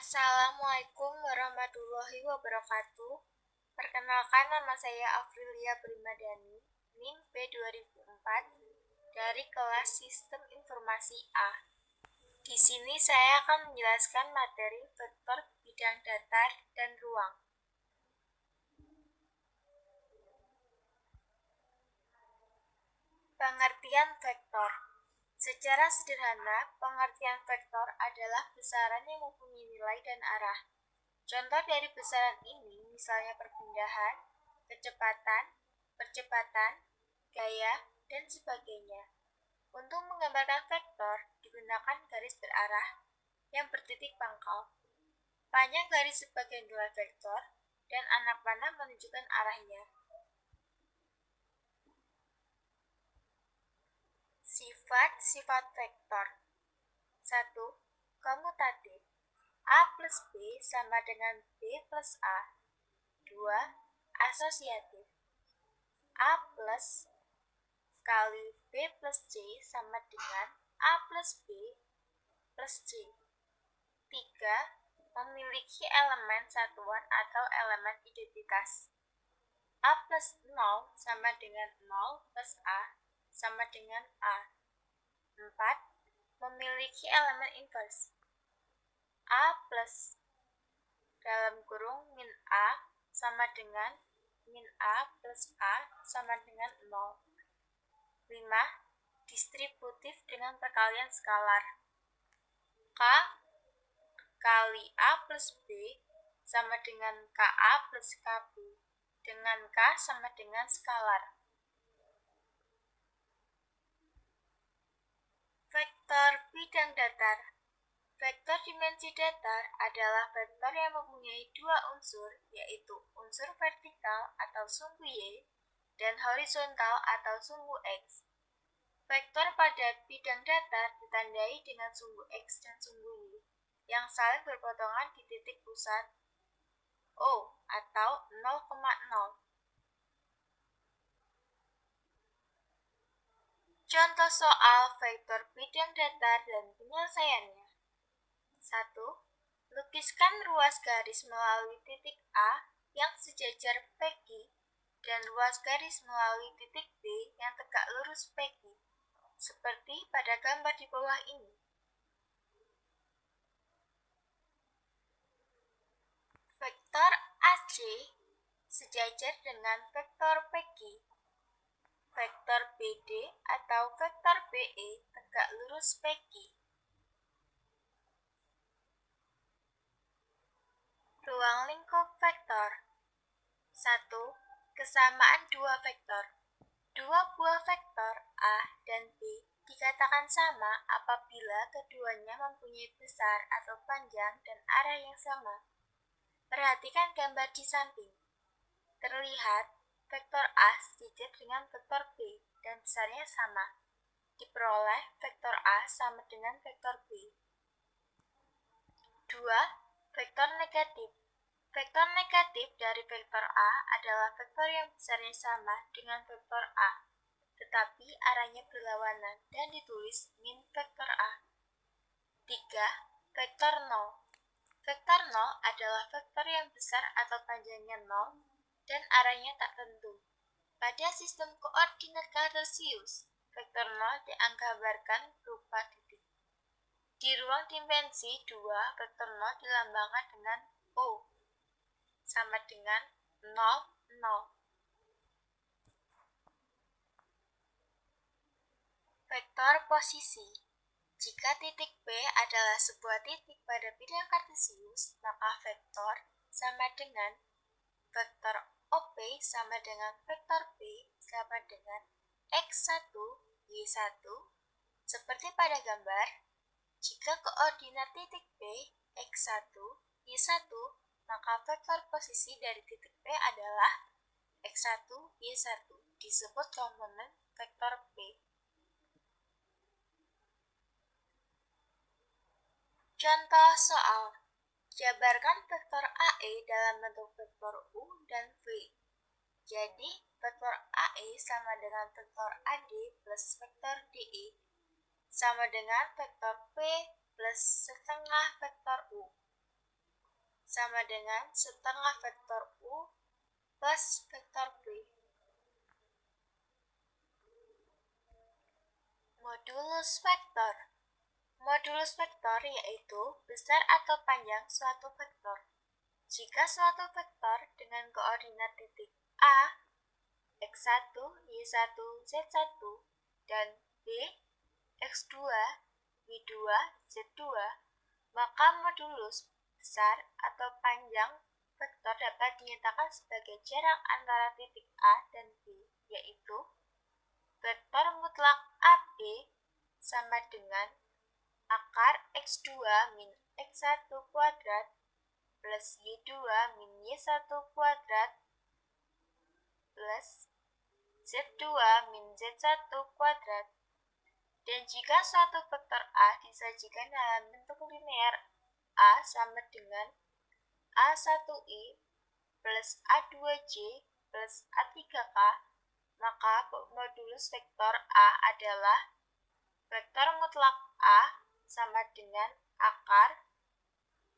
Assalamualaikum warahmatullahi wabarakatuh. Perkenalkan, nama saya Afrilia Primadani, NIM B2004 dari kelas Sistem Informasi A. Di sini saya akan menjelaskan materi vektor bidang datar dan ruang. Pengertian vektor. Secara sederhana, pengertian vektor adalah besaran yang mempunyai nilai dan arah. Contoh dari besaran ini misalnya perpindahan, kecepatan, percepatan, gaya, dan sebagainya. Untuk menggambarkan vektor, digunakan garis berarah yang bertitik pangkal. Panjang garis sebagai nilai vektor, dan anak panah menunjukkan arahnya. Sifat-sifat vektor. 1. Komutatif. A plus B sama dengan B plus A. 2. Asosiatif. A plus kali B plus C sama dengan A plus B plus C. 3. Memiliki elemen satuan atau elemen identitas. A plus 0 sama dengan 0 plus A sama dengan A. 4. Memiliki elemen inverse. A plus dalam kurung min A sama dengan min A plus A sama dengan 0. 5. Distributif dengan perkalian skalar. K kali A plus B sama dengan KA plus KB, dengan K sama dengan skalar. Vektor bidang datar. Vektor dimensi datar adalah vektor yang mempunyai dua unsur, yaitu unsur vertikal atau sumbu Y dan horizontal atau sumbu X. Vektor pada bidang datar ditandai dengan sumbu X dan sumbu Y yang saling berpotongan di titik pusat O atau 0,0. Contoh soal vektor bidang datar dan penyelesaiannya. 1. Lukiskan ruas garis melalui titik A yang sejajar PQ dan ruas garis melalui titik B yang tegak lurus PQ, seperti pada gambar di bawah ini. Vektor AC sejajar dengan vektor PQ. Vektor BD atau vektor BE tegak lurus PQ. Ruang lingkup vektor. 1. Kesamaan dua vektor. Dua buah vektor A dan B dikatakan sama apabila keduanya mempunyai besar atau panjang dan arah yang sama. Perhatikan gambar di samping. Terlihat vektor A sejajar dengan vektor B dan besarnya sama. Diperoleh vektor A sama dengan vektor B. 2. Vektor negatif. Vektor negatif dari vektor A adalah vektor yang besarnya sama dengan vektor A, tetapi arahnya berlawanan dan ditulis min vektor A. 3. Vektor 0. Vektor 0 adalah vektor yang besar atau panjangnya 0 dan arahnya tak tentu. Pada sistem koordinat kartesius, vektor 0 digambarkan berupa titik. Di ruang dimensi 2, vektor 0 dilambangkan dengan O, sama dengan 0, 0. Vektor posisi. Jika titik B adalah sebuah titik pada bidang kartesius, maka vektor sama dengan vektor OP sama dengan vektor B sama dengan X1, Y1. Seperti pada gambar, jika koordinat titik B X1, Y1, maka vektor posisi dari titik B adalah X1, Y1, disebut komponen vektor B. Contoh soal. Jabarkan vektor AE dalam bentuk vektor U dan V. Jadi, vektor AE sama dengan vektor AD plus vektor DE sama dengan vektor P plus setengah vektor U. sama dengan setengah vektor U plus vektor V. Modulus vektor. Modulus vektor yaitu besar atau panjang suatu vektor. Jika suatu vektor dengan koordinat titik A, X1, Y1, Z1, dan B, X2, Y2, Z2, maka modulus besar atau panjang vektor dapat dinyatakan sebagai jarak antara titik A dan B, yaitu vektor mutlak AB sama dengan akar X2 min X1 kuadrat plus Y2 min Y1 kuadrat plus Z2 min Z1 kuadrat. Dan jika suatu vektor A disajikan dalam bentuk linear, A sama dengan A1I plus A2J plus A3K, maka modulus vektor A adalah vektor mutlak A sama dengan akar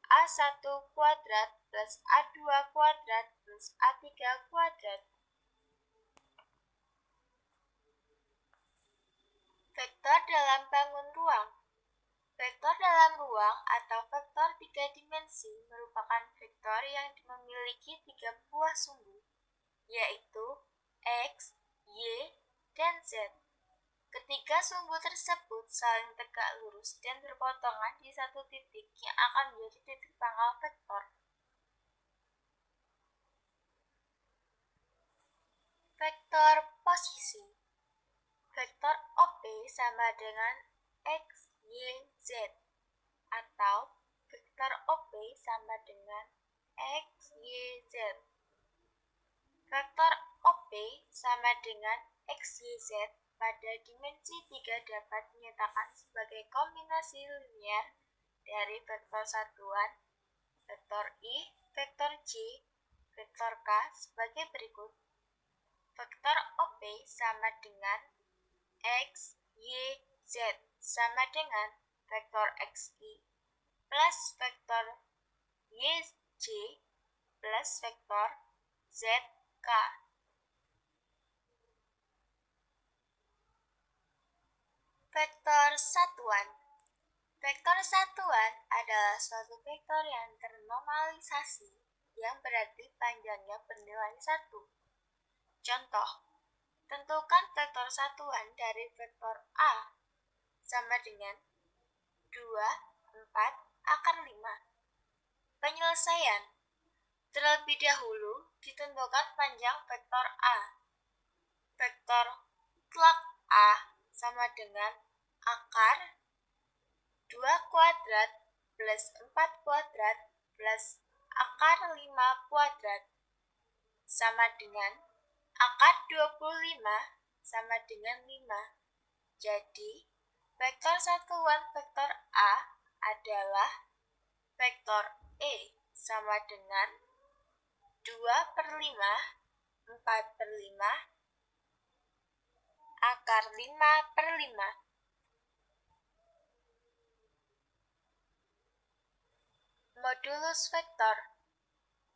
A1 kuadrat plus A2 kuadrat plus A3 kuadrat. Vektor dalam bangun ruang. Vektor dalam ruang atau vektor tiga dimensi merupakan vektor yang memiliki tiga buah sumbu, yaitu X, Y, dan Z. Ketiga sumbu tersebut saling tegak lurus dan berpotongan di satu titik yang akan menjadi titik pangkal vektor. Vektor posisi. Vektor OP sama dengan X, Y, Z, atau vektor OP sama dengan X, Y, Z. Vektor OP sama dengan X, Y, Z pada dimensi 3 dapat dinyatakan sebagai kombinasi linear dari vektor satuan, vektor I, vektor J, vektor K sebagai berikut. Vektor OP sama dengan X, Y, Z sama dengan vektor XI plus vektor YJ plus vektor ZK. Vektor satuan. Vektor satuan adalah suatu vektor yang ternormalisasi yang berarti panjangnya bernilai 1. Contoh, tentukan vektor satuan dari vektor A sama dengan 2, 4, akar 5. Penyelesaian. Terlebih dahulu ditentukan panjang vektor A. Vektor mutlak A sama dengan akar 2 kuadrat plus 4 kuadrat plus akar 5 kuadrat sama dengan akar 25 sama dengan 5. Jadi, vektor satuan vektor A adalah vektor E sama dengan 2/5, 4/5, akar 5/5. Modulus vektor.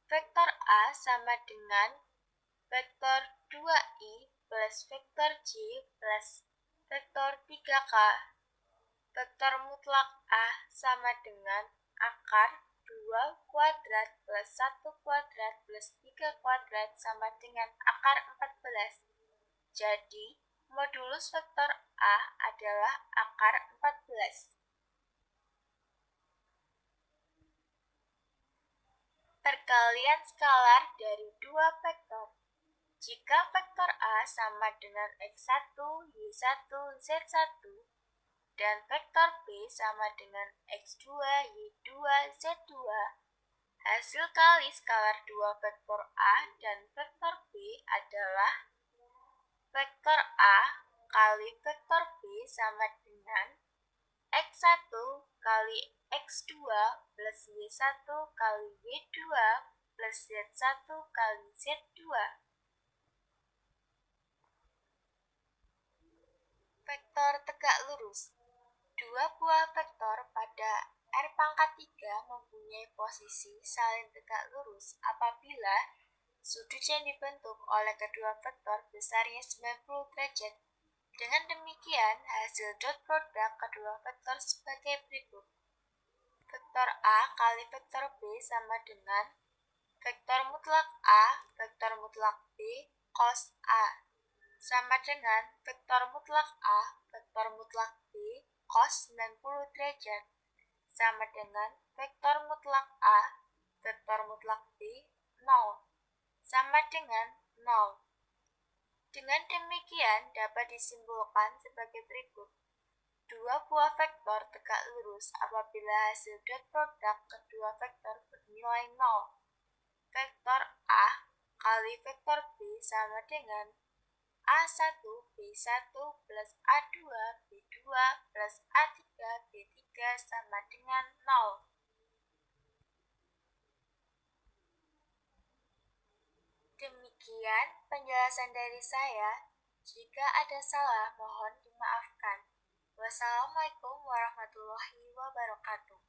Vektor A sama dengan vektor 2i plus vektor J plus vektor 3k. Vektor mutlak A sama dengan akar 2 kuadrat plus 1 kuadrat plus 3 kuadrat sama dengan akar 14. Jadi, modulus vektor A adalah akar 14. Perkalian skalar dari dua vektor. Jika vektor A sama dengan X1, Y1, Z1, dan vektor B sama dengan X2, Y2, Z2, hasil kali skalar dua vektor A dan vektor B adalah vektor A kali vektor B sama dengan X1 kali X2 plus Y1 kali Y2 plus Z1 kali Z2. Vektor tegak lurus. Dua buah vektor pada R pangkat 3 mempunyai posisi saling tegak lurus apabila sudut yang dibentuk oleh kedua vektor besarnya 90 derajat. Dengan demikian, hasil dot produk kedua vektor sebagai berikut. Vektor A kali vektor B sama dengan vektor mutlak A, vektor mutlak B, cos A. Sama dengan vektor mutlak A, vektor mutlak B, cos 90 derajat. Sama dengan vektor mutlak A, vektor mutlak B, 0. Sama dengan 0. Dengan demikian dapat disimpulkan sebagai berikut. Dua buah vektor tegak lurus apabila hasil dot produk kedua vektor bernilai 0. Vektor A kali vektor B sama dengan A1 B1 plus A2 B2 plus A3 B3 sama dengan 0. Demikian penjelasan dari saya. Jika ada salah, mohon dimaafkan. Wassalamualaikum warahmatullahi wabarakatuh.